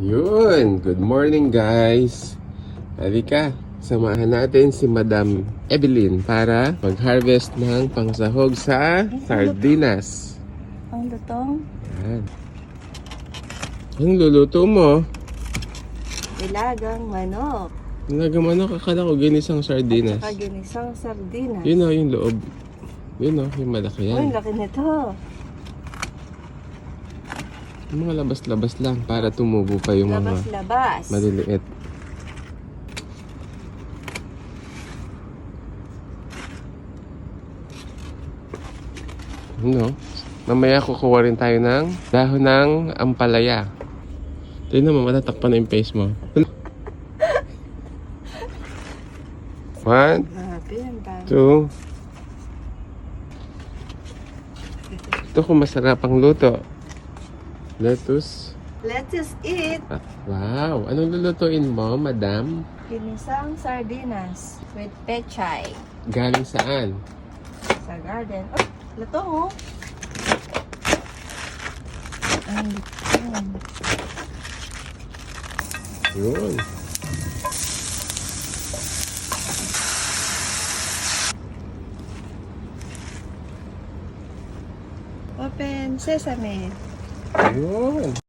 Yun, good morning guys. Halika, samahan natin si Madam Evelyn para mag-harvest ng pangsahog sa sardinas. Ang lutong? Yan. Ang luluto mo? Nilagang manok. Nilagang manok, akala ko ginisang sardinas. At saka ginisang sardinas. Yun o, yung loob. Yun o, yung malaki Uy, yan. laki nito. Yung mga labas-labas lang para tumubo pa yung mga Labas-labas. maliliit. No? Mamaya kukuha rin tayo ng dahon ng ampalaya. Tignan mo, matatakpan na yung face mo. 1, Grabe, ang dami. 2. Ito kung masarap ang luto. Lettuce. Let's eat. Wow! Anong lulutuin mo, madam? Ginisang sardinas with pechay. Galing saan? Sa garden. Oh, lutong oh. Ang lutong. Yun. Open sesame. Yun.